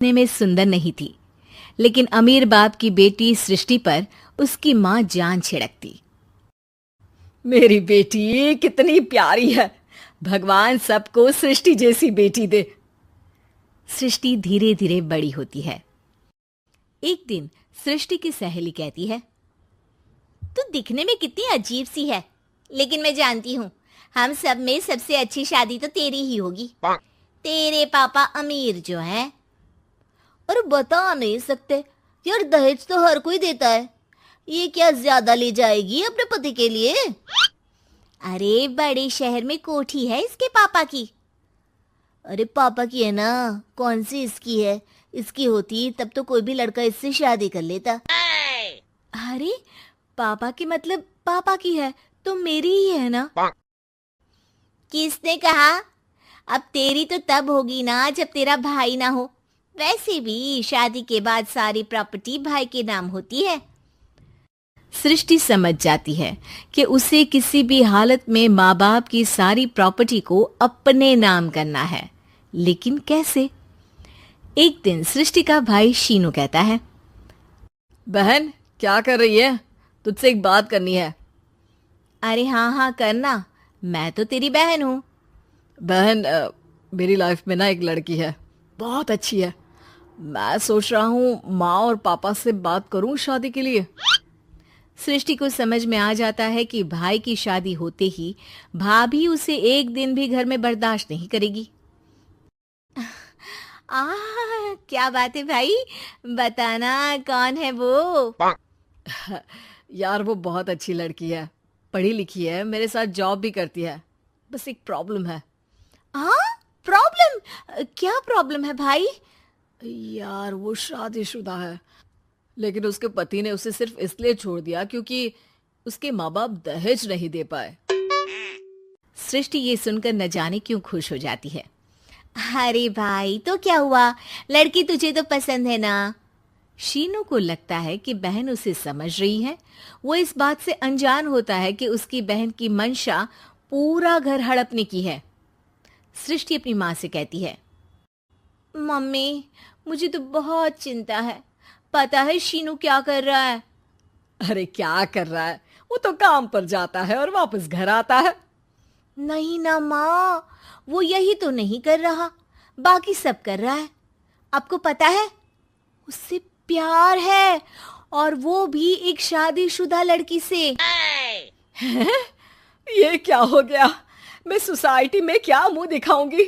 दिखने में सुंदर नहीं थी, लेकिन अमीर बाप की बेटी सृष्टि पर उसकी माँ जान छिड़कती। मेरी बेटी कितनी प्यारी है, भगवान सबको सृष्टि जैसी बेटी दे। सृष्टि धीरे धीरे बड़ी होती है। एक दिन सृष्टि की सहेली कहती है, तू दिखने में कितनी अजीब सी है, लेकिन मैं जानती हूँ हम सब में सबसे अच्छी शादी तो तेरी ही होगी। तेरे पापा अमीर जो हैं। और बता नहीं सकते यार, दहेज तो हर कोई देता है, ये क्या ज्यादा ले जाएगी अपने पति के लिए? अरे बड़े शहर में कोठी है इसके पापा की। अरे पापा की है ना, कौन सी इसकी है? इसकी होती तब तो कोई भी लड़का इससे शादी कर लेता। अरे पापा की मतलब पापा की है तो मेरी ही है ना? किसने कहा? अब तेरी तो तब होगी ना जब तेरा भाई ना हो। वैसे भी शादी के बाद सारी प्रॉपर्टी भाई के नाम होती है। सृष्टि समझ जाती है कि उसे किसी भी हालत में माँ बाप की सारी प्रॉपर्टी को अपने नाम करना है, लेकिन कैसे? एक दिन सृष्टि का भाई शीनू कहता है, बहन क्या कर रही है? तुझसे एक बात करनी है। अरे हाँ हाँ करना, मैं तो तेरी बहन हूँ। बहन मेरी लाइफ में ना एक लड़की है, बहुत अच्छी है। मैं सोच रहा हूँ माँ और पापा से बात करूँ शादी के लिए। सृष्टि को समझ में आ जाता है कि भाई की शादी होते ही भाभी उसे एक दिन भी घर में बर्दाश्त नहीं करेगी। क्या बात है भाई, बताना कौन है वो? यार वो बहुत अच्छी लड़की है, पढ़ी लिखी है, मेरे साथ जॉब भी करती है। बस एक प्रॉब्लम है। प्रॉब्लम? क्या प्रॉब्लम है भाई? यार वो शादीशुदा है, लेकिन उसके पति ने उसे सिर्फ इसलिए छोड़ दिया क्योंकि उसके माँ बाप दहेज नहीं दे पाए। सृष्टि ये सुनकर न जाने क्यों खुश हो जाती है। अरे भाई तो क्या हुआ, लड़की तुझे तो पसंद है ना? शीनू को लगता है कि बहन उसे समझ रही है। वो इस बात से अनजान होता है कि उसकी बहन की मंशा पूरा घर हड़पने की है। सृष्टि अपनी माँ से कहती है, मम्मी मुझे तो बहुत चिंता है, पता है शीनू क्या कर रहा है? अरे क्या कर रहा है, वो तो काम पर जाता है और वापस घर आता है। नहीं ना माँ, वो यही तो नहीं कर रहा, बाकी सब कर रहा है। आपको पता है उससे प्यार है, और वो भी एक शादीशुदा लड़की से। ये क्या हो गया? मैं सोसाइटी में क्या मुंह दिखाऊंगी?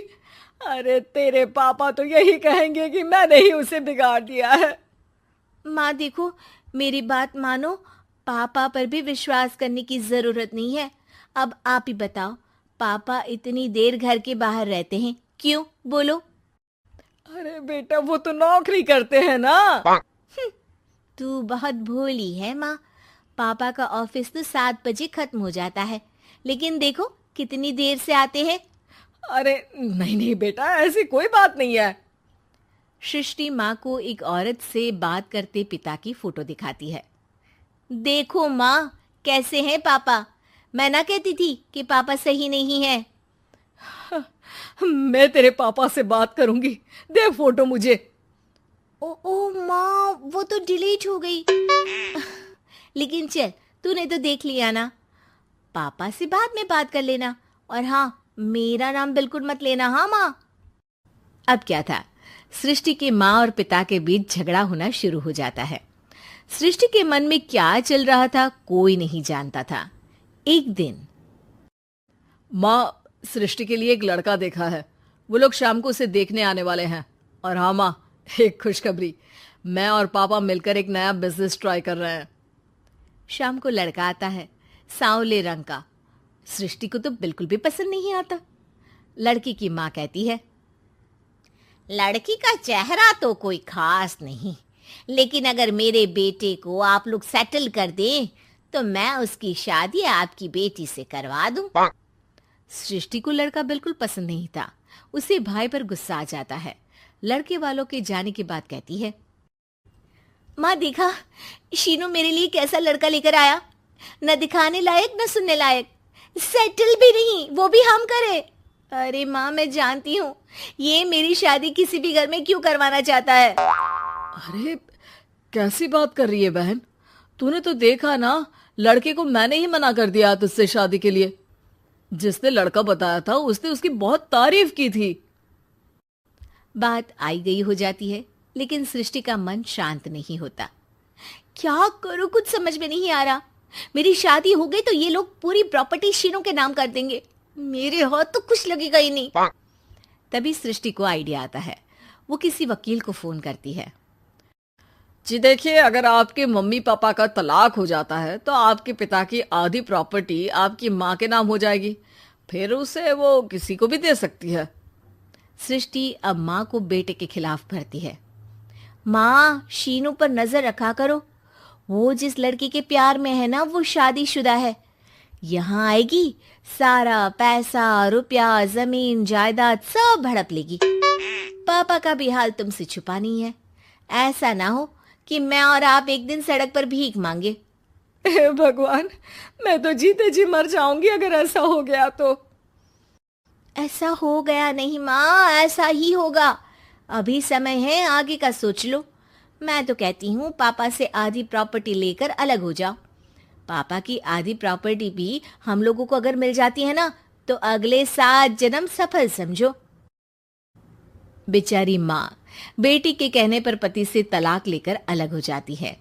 अरे तेरे पापा तो यही कहेंगे कि मैंने ही उसे बिगाड़ दिया है। माँ देखो, मेरी बात मानो, पापा पर भी विश्वास करने की जरूरत नहीं है। अब आप ही बताओ, पापा इतनी देर घर के बाहर रहते हैं क्यों? बोलो। अरे बेटा वो तो नौकरी करते हैं ना। तू बहुत भोली है माँ। पापा का ऑफिस तो 7 बजे खत्म हो जाता है, लेकिन देखो कितनी देर से आते हैं। अरे नहीं नहीं बेटा, ऐसी कोई बात नहीं है। सृष्टि माँ को एक औरत से बात करते पिता की फोटो दिखाती है। देखो माँ, कैसे हैं पापा? मैं ना कहती थी कि पापा सही नहीं है। मैं तेरे पापा से बात करूंगी, दे फोटो मुझे। ओ माँ, वो तो डिलीट हो गई। लेकिन चल, तूने तो देख लिया ना। पापा से बाद में बात कर लेना, और हाँ, मेरा नाम बिल्कुल मत लेना। हाँ माँ। अब क्या था, सृष्टि के माँ और पिता के बीच झगड़ा होना शुरू हो जाता है। सृष्टि के मन में क्या चल रहा था कोई नहीं जानता था। एक दिन, माँ सृष्टि के लिए एक लड़का देखा है, वो लोग शाम को उसे देखने आने वाले हैं। और हाँ माँ, एक खुशखबरी, मैं और पापा मिलकर एक नया बिजनेस ट्राई कर रहे हैं। शाम को लड़का आता है, सांवले रंग का। सृष्टि को तो बिल्कुल भी पसंद नहीं आता। लड़की की माँ कहती है, लड़की का चेहरा तो कोई खास नहीं, लेकिन अगर मेरे बेटे को आप लोग सेटल कर दें तो मैं उसकी शादी आपकी बेटी से करवा दूं। सृष्टि को लड़का बिल्कुल पसंद नहीं था। उसे भाई पर गुस्सा आ जाता है। लड़के वालों के जाने के बाद कहती है, माँ देखा शीनू मेरे लिए कैसा लड़का लेकर आया, न दिखाने लायक न सुनने लायक, सेटल भी नहीं, वो भी हम करे। अरे माँ, मैं जानती हूँ ये मेरी शादी किसी भी घर में क्यों करवाना चाहता है। अरे कैसी बात कर रही है बहन, तूने तो देखा ना, लड़के को मैंने ही मना कर दिया तुझसे शादी के लिए। जिसने लड़का बताया था उसने उसकी बहुत तारीफ की थी। बात आई गई हो जाती है, लेकिन सृष्टि का मन शांत नहीं होता। क्या करूँ, कुछ समझ में नहीं आ रहा। मेरी शादी हो गई तो ये लोग पूरी प्रॉपर्टी शीनू के नाम कर देंगे, मेरे हाथ तो कुछ लगेगा ही नहीं। तभी सृष्टि को आइडिया आता है। वो किसी वकील को फोन करती है। जी देखिए, अगर आपके मम्मी पापा का तलाक हो जाता है तो आपके पिता की आधी प्रॉपर्टी आपकी माँ के नाम हो जाएगी, फिर उसे वो किसी को भी दे सकती है। सृष्टि अब माँ को बेटे के खिलाफ भरती है। माँ, शीनू पर नजर रखा करो, वो जिस लड़की के प्यार में है ना, वो शादीशुदा है। यहाँ आएगी, सारा पैसा, रुपया, जमीन, जायदाद सब हड़प लेगी। पापा का भी हाल तुमसे छुपा नहीं है। ऐसा ना हो कि मैं और आप एक दिन सड़क पर भीख मांगे। हे भगवान, मैं तो जीते जी मर जाऊंगी अगर ऐसा हो गया तो। ऐसा हो गया नहीं माँ, ऐसा ही होगा। अभी समय है, आगे का सोच लो। मैं तो कहती हूँ पापा से आधी प्रॉपर्टी लेकर अलग हो जाओ। पापा की आधी प्रॉपर्टी भी हम लोगों को अगर मिल जाती है ना, तो अगले 7 जन्म सफल समझो। बेचारी माँ बेटी के कहने पर पति से तलाक लेकर अलग हो जाती है।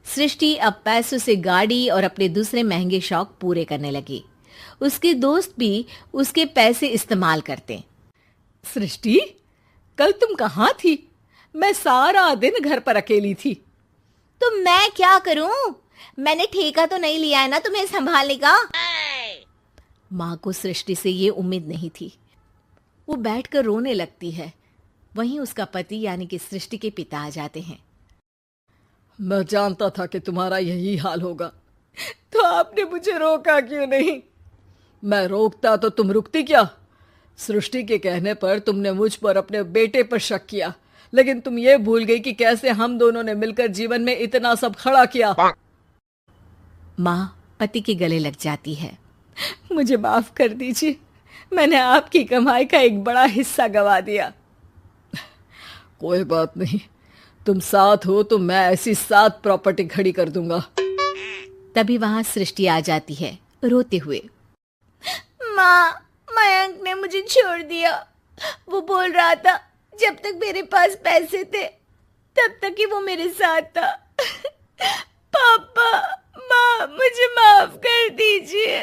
सृष्टि अब पैसों से गाड़ी और अपने दूसरे महंगे शौक पूरे करने लगी। उसके दोस्त भी उसके पैसे इस्तेमाल करते। सृष्टि, कल तुम कहाँ थी? मैं सारा दिन घर पर अकेली थी। तो मैं क्या करूं? मैंने ठेका तो नहीं लिया है ना तुम्हें संभालने का। माँ को सृष्टि से ये उम्मीद नहीं थी। वो बैठकर रोने लगती है। वहीं उसका पति यानी कि सृष्टि के पिता आ जाते हैं। मैं जानता था कि तुम्हारा यही हाल होगा, तो आपने मुझे रोका क्यों नहीं? मैं रोकता तो तुम रुकती क्या? सृष्टि के कहने पर तुमने मुझ पर अपने बेटे पर शक किया, लेकिन तुम ये भूल गई कि कैसे हम दोनों ने मिलकर जीवन में इतना सब खड़ा किया। माँ पति के गले लग जाती है। मुझे माफ कर दीजिए, मैंने आपकी कमाई का एक बड़ा हिस्सा गवा दिया। कोई बात नहीं, तुम साथ हो तो मैं ऐसी 7 प्रॉपर्टी खड़ी कर दूंगा। तभी वहां सृष्टि आ जाती है रोते हुए। माँ, मयंक ने मुझे छोड़ दिया। वो बोल रहा था जब तक मेरे पास पैसे थे तब तक ही वो मेरे साथ था। पापा, माँ, मुझे माफ कर दीजिए।